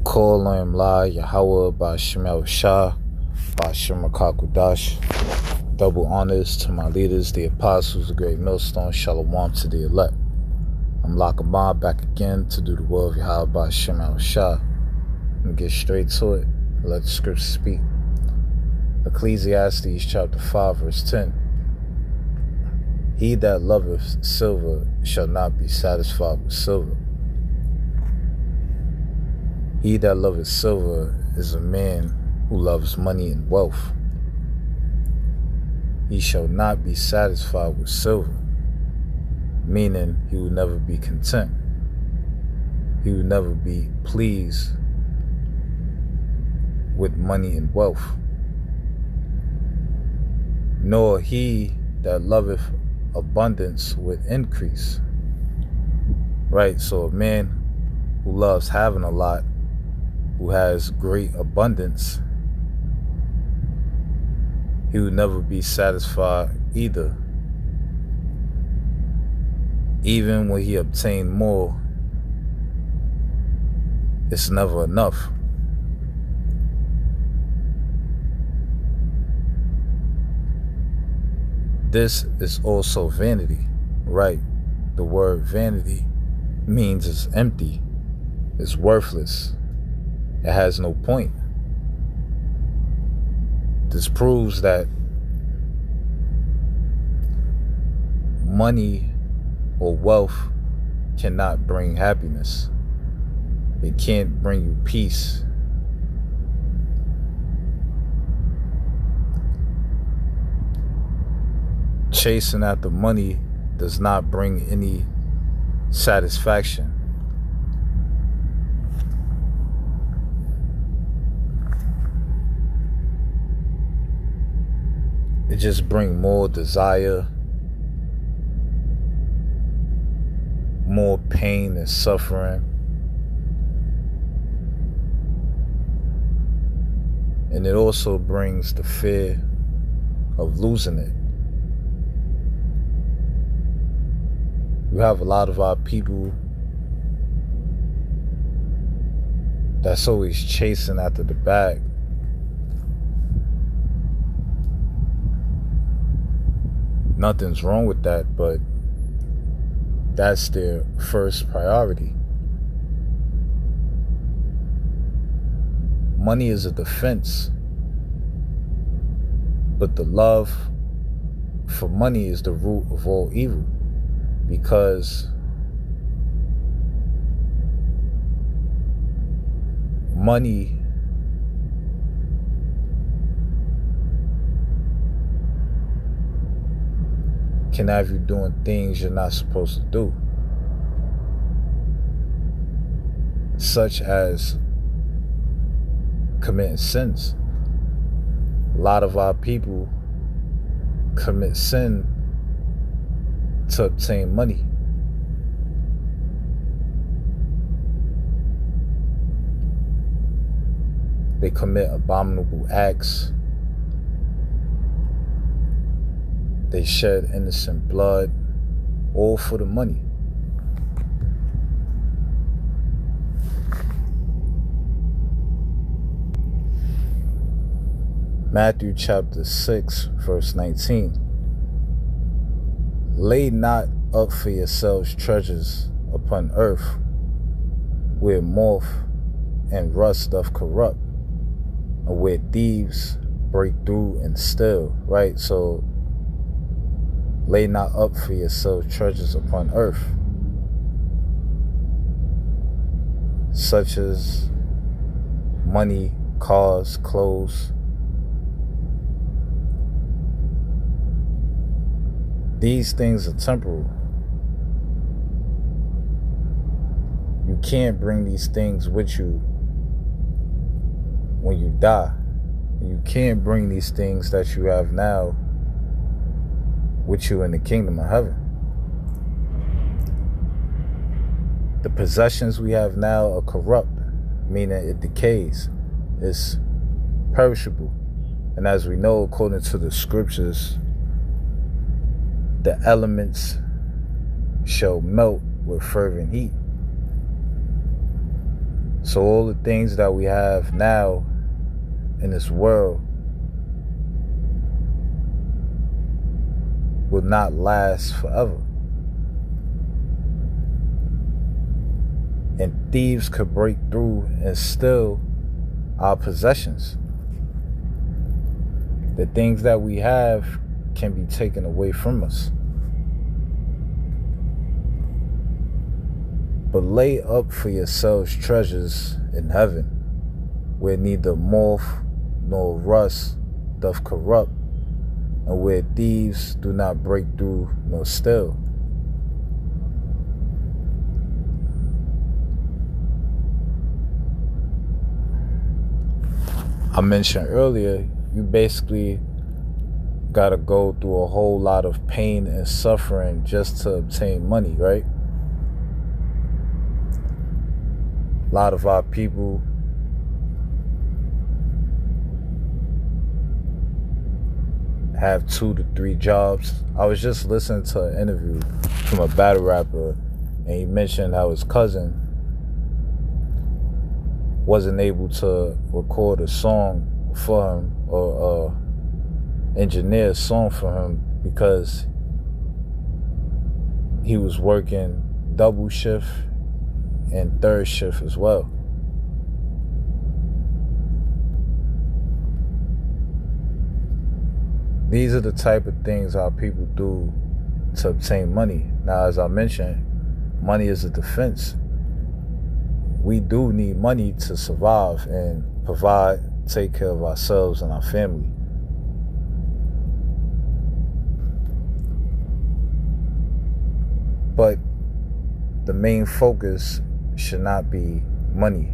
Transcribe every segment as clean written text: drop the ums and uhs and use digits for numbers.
Call on La Yahweh by Shemel Shah by Shemakakudash. Double honors to my leaders, the apostles, the great millstone. Shalom to the elect. I'm Lakabah back again to do the will of Yahweh by Shemel Shah. And get straight to it. Let the scripture speak. Ecclesiastes chapter 5 verse 10. He that loveth silver shall not be satisfied with silver. He that loveth silver is a man who loves money and wealth. He shall not be satisfied with silver, meaning he will never be content. He will never be pleased with money and wealth. Nor he that loveth abundance with increase. Right, so a man who loves having a lot, who has great abundance, he will never be satisfied either. Even when he obtained more, it's never enough. This is also vanity, right? The word vanity means it's empty, it's worthless, it has no point. This proves that money or wealth cannot bring happiness. It can't bring you peace. Chasing after money does not bring any satisfaction. It just brings more desire, more pain and suffering. And it also brings the fear of losing it. You have a lot of our people that's always chasing after the bag. Nothing's wrong with that, but that's their first priority. Money is a defense, but the love for money is the root of all evil, because money can have you doing things you're not supposed to do, such as committing sins. A lot of our people commit sin to obtain money. They commit abominable acts. They shed innocent blood, all for the money. Matthew chapter 6, verse 19. Lay not up for yourselves treasures upon earth, where moth and rust doth corrupt, and where thieves break through and steal. Right? So lay not up for yourselves treasures upon earth, such as money, cars, clothes. These things are temporal. You can't bring these things with you when you die. You can't bring these things that you have now with you in the kingdom of heaven. The possessions we have now are corrupt, meaning it decays. It's perishable. And as we know, according to the scriptures, the elements shall melt with fervent heat. So all the things that we have now in this world will not last forever. And thieves could break through and steal our possessions. The things that we have can be taken away from us. But lay up for yourselves treasures in heaven, where neither moth nor rust doth corrupt, and where thieves do not break through nor steal. I mentioned earlier, you basically got to go through a whole lot of pain and suffering just to obtain money, right? A lot of our people have 2 to 3 jobs. I was just listening to an interview from a battle rapper, and he mentioned how his cousin wasn't able to record a song for him or engineer a song for him because he was working double shift and third shift as well. These are the type of things our people do to obtain money. Now, as I mentioned, money is a defense. We do need money to survive and provide, take care of ourselves and our family. But the main focus should not be money.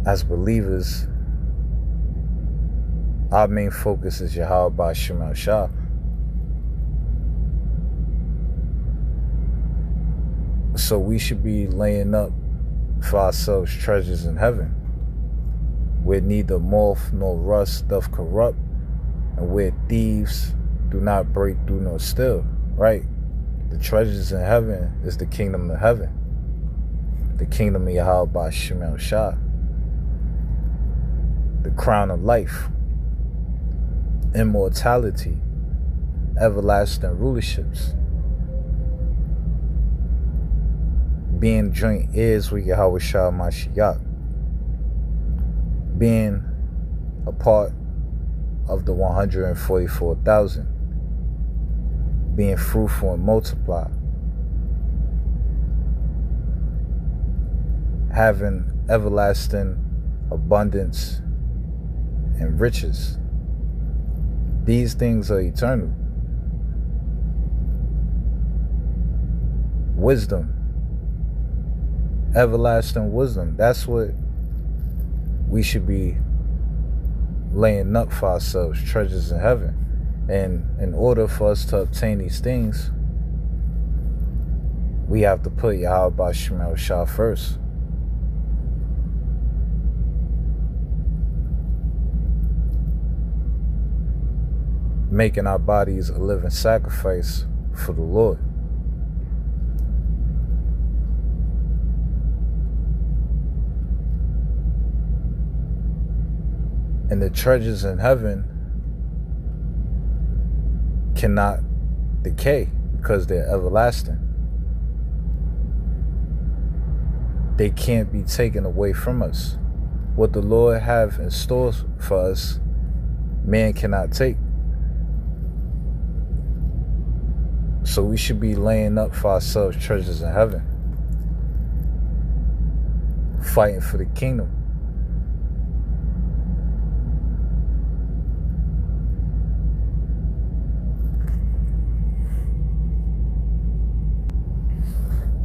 As believers, our main focus is Yahweh Ba'Shem Shah. So we should be laying up for ourselves treasures in heaven, where neither moth nor rust doth corrupt, and where thieves do not break through nor steal, right? The treasures in heaven is the kingdom of heaven, the kingdom of Yahweh Ba'Shem Shah, the crown of life, immortality, everlasting rulerships, being joint heirs with Yahweh Shah Mashiach, being a part of the 144,000, being fruitful and multiply, having everlasting abundance and riches. These things are eternal. Wisdom, everlasting wisdom. That's what we should be laying up for ourselves, treasures in heaven. And in order for us to obtain these things, we have to put Yahweh Ba'Shem Shah first. Making our bodies a living sacrifice for the Lord. And the treasures in heaven cannot decay because they're everlasting. They can't be taken away from us. What the Lord have in store for us, man cannot take. So we should be laying up for ourselves treasures in heaven, fighting for the kingdom.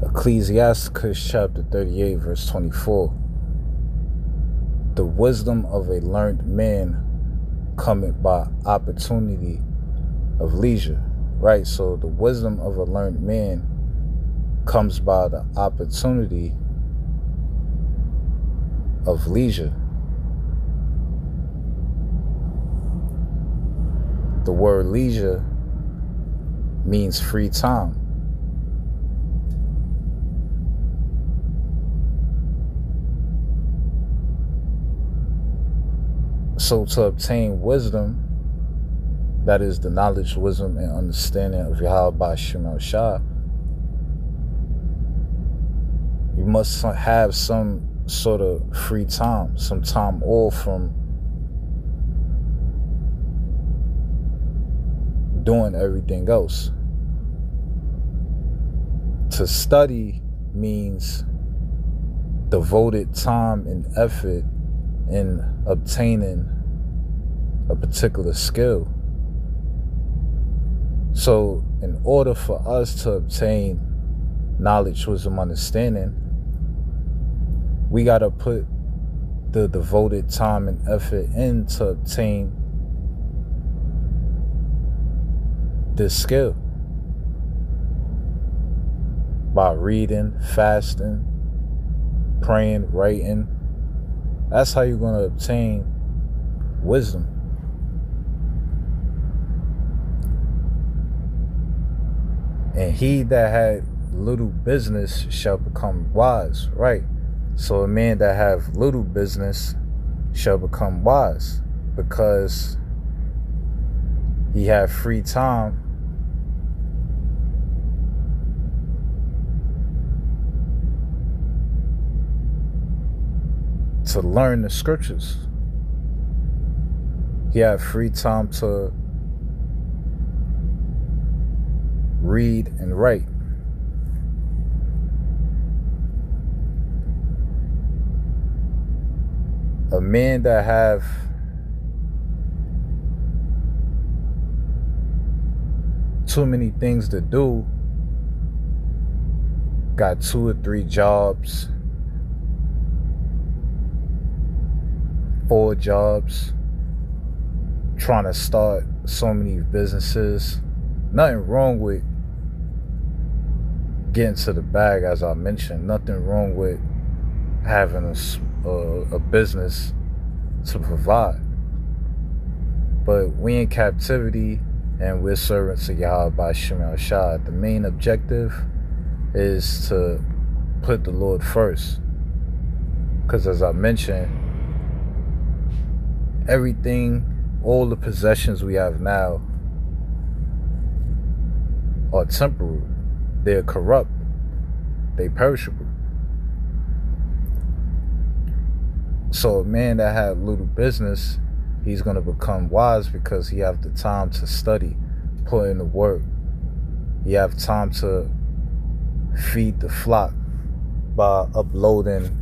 Ecclesiasticus chapter 38 verse 24. The wisdom of a learned man cometh by opportunity of leisure. Right, so the wisdom of a learned man comes by the opportunity of leisure. The word leisure means free time. So to obtain wisdom, that is the knowledge, wisdom, and understanding of Yahweh Shemel Shah, you must have some sort of free time, some time off from doing everything else. To study means devoted time and effort in obtaining a particular skill. So in order for us to obtain knowledge, wisdom, understanding, we got to put the devoted time and effort in to obtain this skill. By reading, fasting, praying, writing. That's how you're going to obtain wisdom. And he that had little business shall become wise, right? So a man that have little business shall become wise because he have free time to learn the scriptures. He have free time to read and write. A man that have too many things to do, got 2 or 3 jobs, 4 jobs, trying to start so many businesses. Nothing wrong with getting to the bag, as I mentioned. Nothing wrong with having a business to provide. But we in captivity and we're servants of Yahweh by Shemel Shah. The main objective is to put the Lord first. Because as I mentioned, everything, all the possessions we have now are temporal. They're corrupt. They perishable. So a man that had little business, he's going to become wise because he have the time to study, put in the work. He have time to feed the flock by uploading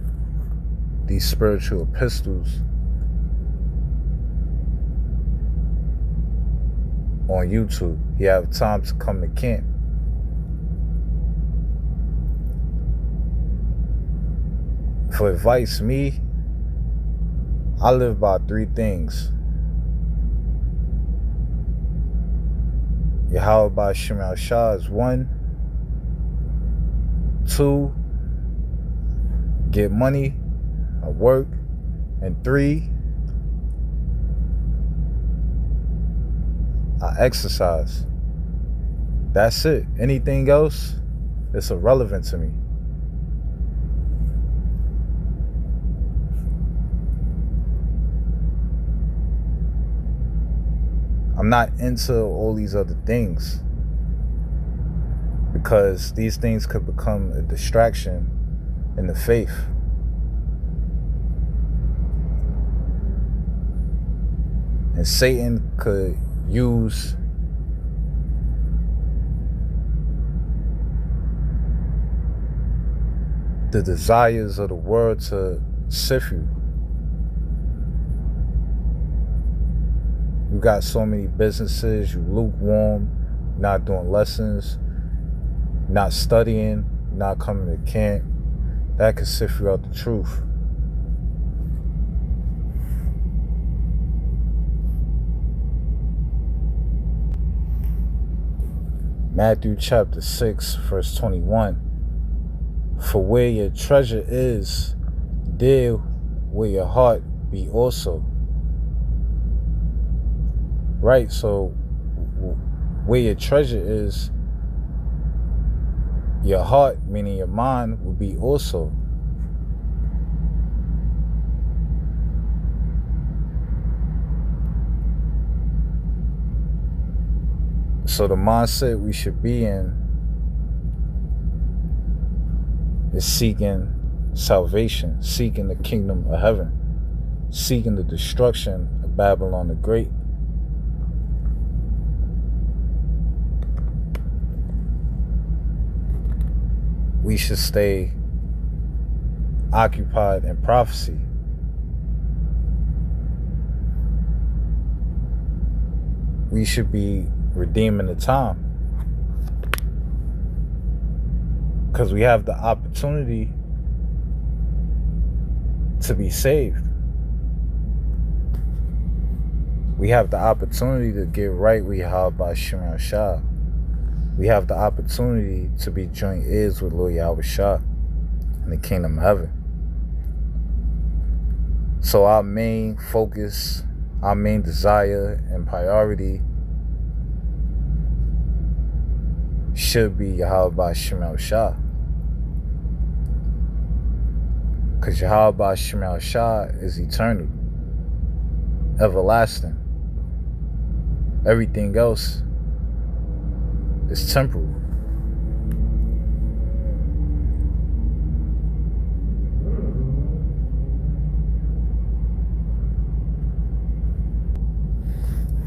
these spiritual epistles on YouTube. He have time to come to camp. For advice, I live by 3 things. Yahweh by Shemel Shah is 1. 2, get money, or work. And 3, I exercise. That's it. Anything else, it's irrelevant to me. I'm not into all these other things because these things could become a distraction in the faith. And Satan could use the desires of the world to sift you. You got so many businesses, you lukewarm, not doing lessons, not studying, not coming to camp. That could sift you out the truth. Matthew chapter 6, verse 21. For where your treasure is, there will your heart be also. Right, so where your treasure is, your heart, meaning your mind, will be also. So the mindset we should be in is seeking salvation, seeking the kingdom of heaven, seeking the destruction of Babylon the Great. We should stay occupied in prophecy. We should be redeeming the time, because we have the opportunity to be saved. We have the opportunity to get right with Yahweh Shema Shah. We have the opportunity to be joint heirs with Lord Yahweh Shah in the kingdom of heaven. So our main focus, our main desire and priority should be Yahweh Shema Shah. Because Yahweh Shema Shah is eternal, everlasting. Everything else is temporal.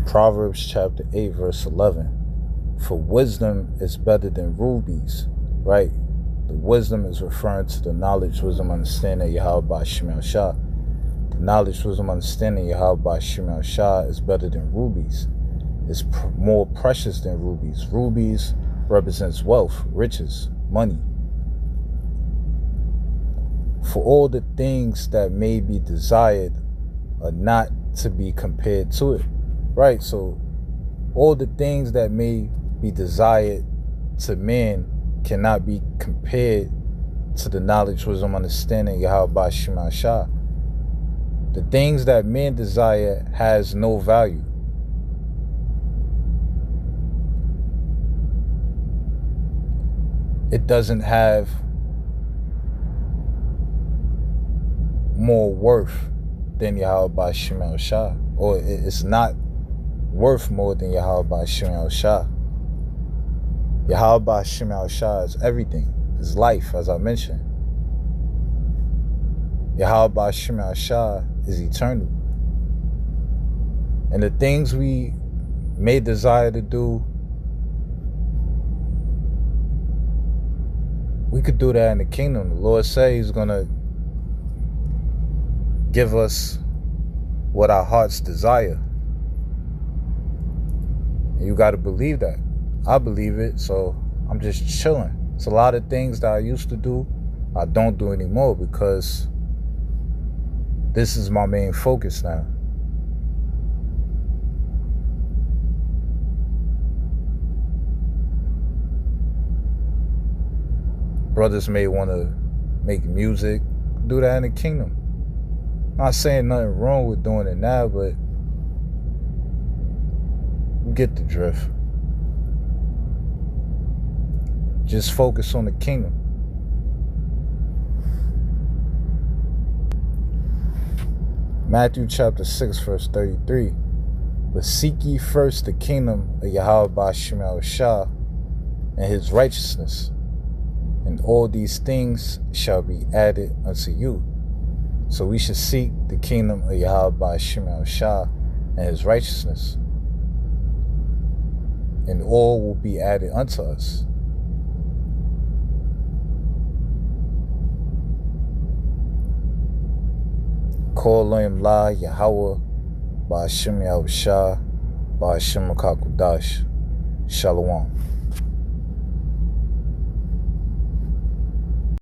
Proverbs chapter 8 verse 11. For wisdom is better than rubies, right? The wisdom is referring to the knowledge, wisdom, understanding of Yahweh Shema Shah. The knowledge, wisdom, understanding of Yahweh Shema Shah is better than rubies. It's more precious than rubies. Rubies represents wealth, riches, money. For all the things that may be desired are not to be compared to it. Right, so all the things that may be desired to men cannot be compared to the knowledge, wisdom, understanding Yahweh Shema Shah. The things that men desire has no value. It doesn't have more worth than Yahweh Shema Shah, or it's not worth more than Yahweh Shema Shah. Yahweh Shema Shah is everything. It's life, as I mentioned. Yahweh Shema Shah is eternal. And the things we may desire to do, we could do that in the kingdom. The Lord says He's going to give us what our hearts desire. And you got to believe that. I believe it, so I'm just chilling. It's a lot of things that I used to do, I don't do anymore, because this is my main focus now. Brothers may want to make music, do that in the kingdom. Not saying nothing wrong with doing it now, but you get the drift. Just focus on the kingdom. Matthew chapter 6 verse 33. But seek ye first the kingdom of Yahweh Shema Shah and His righteousness, and all these things shall be added unto you. So we should seek the kingdom of Yahweh Shema Shah and His righteousness, and all will be added unto us. Call Lam La Yahweh Ba'ashem Yahushua Ba'ashem Makakudash. Shalom.